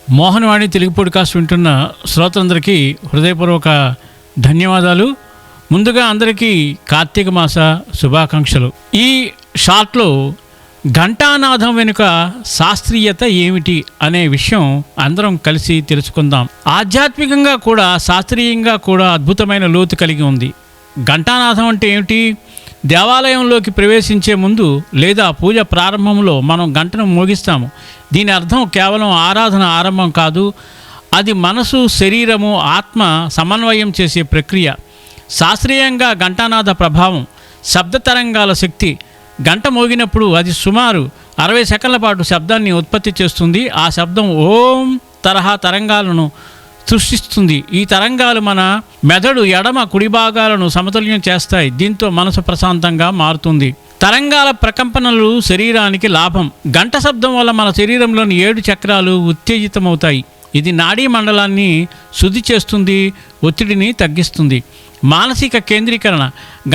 Mohanavani Telugu podcast వింటున్న శ్రోతలందరికీ హృదయపూర్వక ధన్యవాదాలు. ముందుగా అందరికీ కార్తీక మాస శుభాకాంక్షలు. ఈ షార్ట్లో ఘంటానాదం వెనుక శాస్త్రీయత ఏమిటి అనే విషయం అందరం కలిసి తెలుసుకుందాం. ఆధ్యాత్మికంగా కూడా శాస్త్రీయంగా కూడా అద్భుతమైన లోతు కలిగి ఉంది. ఘంటానాదం అంటే ఏమిటి? దేవాలయంలోకి ప్రవేశించే ముందు లేదా పూజ ప్రారంభంలో మనం గంటను మోగిస్తాము. దీని అర్థం కేవలం ఆరాధన ఆరంభం కాదు, అది మనసు, శరీరము, ఆత్మ సమన్వయం చేసే ప్రక్రియ. శాస్త్రీయంగా ఘంటానాద ప్రభావం, శబ్ద తరంగాల శక్తి. గంట మోగినప్పుడు అది సుమారు 60 సెకన్ల పాటు శబ్దాన్ని ఉత్పత్తి చేస్తుంది. ఆ శబ్దం ఓం తరహా తరంగాలను సృష్టిస్తుంది. ఈ తరంగాలు మన మెదడు ఎడమ కుడి భాగాలను సమతుల్యం చేస్తాయి. దీంతో మనసు ప్రశాంతంగా మారుతుంది. తరంగాల ప్రకంపనలు శరీరానికి లాభం. గంట శబ్దం వల్ల మన శరీరంలోని 7 చక్రాలు ఉత్తేజితమవుతాయి. ఇది నాడీ మండలాన్ని శుద్ధి చేస్తుంది, ఒత్తిడిని తగ్గిస్తుంది. మానసిక కేంద్రీకరణ.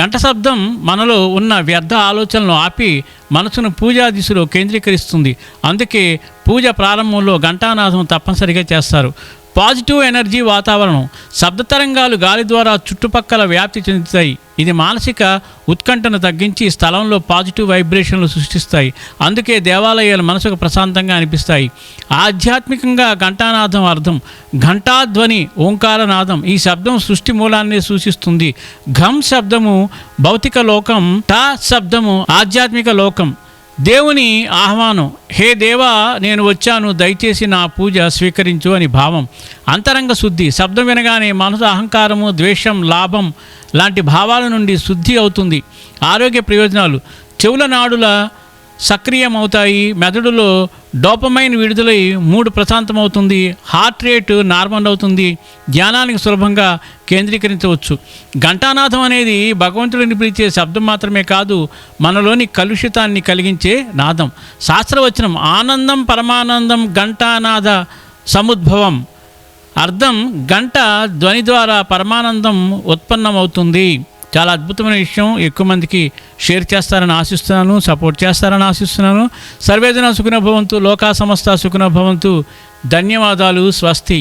గంట శబ్దం మనలో ఉన్న వ్యర్థ ఆలోచనలు ఆపి మనసును పూజా దిశలో కేంద్రీకరిస్తుంది. అందుకే పూజ ప్రారంభంలో ఘంటానాదం తప్పనిసరిగా చేస్తారు. పాజిటివ్ ఎనర్జీ వాతావరణం. శబ్ద తరంగాలు గాలి ద్వారా చుట్టుపక్కల వ్యాప్తి చెందుతాయి. ఇది మానసిక ఉత్కంఠను తగ్గించి స్థలంలో పాజిటివ్ వైబ్రేషన్లు సృష్టిస్తాయి. అందుకే దేవాలయాలు మనసుకు ప్రశాంతంగా అనిపిస్తాయి. ఆధ్యాత్మికంగా ఘంటానాదం అర్థం ఘంటాధ్వని, ఓంకారనాదం. ఈ శబ్దం సృష్టి మూలాన్ని సూచిస్తుంది. ఘం శబ్దము భౌతిక లోకం, టా శబ్దము ఆధ్యాత్మిక లోకం. దేవుని ఆహ్వానం. హే దేవా, నేను వచ్చాను, దయచేసి నా పూజ స్వీకరించు అని భావం. అంతరంగ శుద్ధి. శబ్దం వినగానే మనసు అహంకారము, ద్వేషం, లాభం లాంటి భావాల నుండి శుద్ధి అవుతుంది. ఆరోగ్య ప్రయోజనాలు. చెవుల నాడుల సక్రియమవుతాయి. మెదడులో డోపమైన్ విడుదలై మూడు ప్రశాంతమవుతుంది. హార్ట్ రేటు నార్మల్ అవుతుంది. ధ్యానానికి సులభంగా కేంద్రీకరించవచ్చు. ఘంటానాదం అనేది భగవంతుడిని పిలిచే శబ్దం మాత్రమే కాదు, మనలోని కలుషితాన్ని కలిగించే నాదం. శాస్త్రవచనం ఆనందం పరమానందం ఘంటానాద సముద్భవం. అర్థం గంట ధ్వని ద్వారా పరమానందం ఉత్పన్నమవుతుంది. చాలా అద్భుతమైన విషయం. ఎక్కువ మందికి షేర్ చేస్తారని ఆశిస్తున్నాను, సపోర్ట్ చేస్తారని ఆశిస్తున్నాను. సర్వేజన సుఖినో భవంతు, లోకా సమస్త సుఖినో భవంతు. ధన్యవాదాలు. స్వస్తి.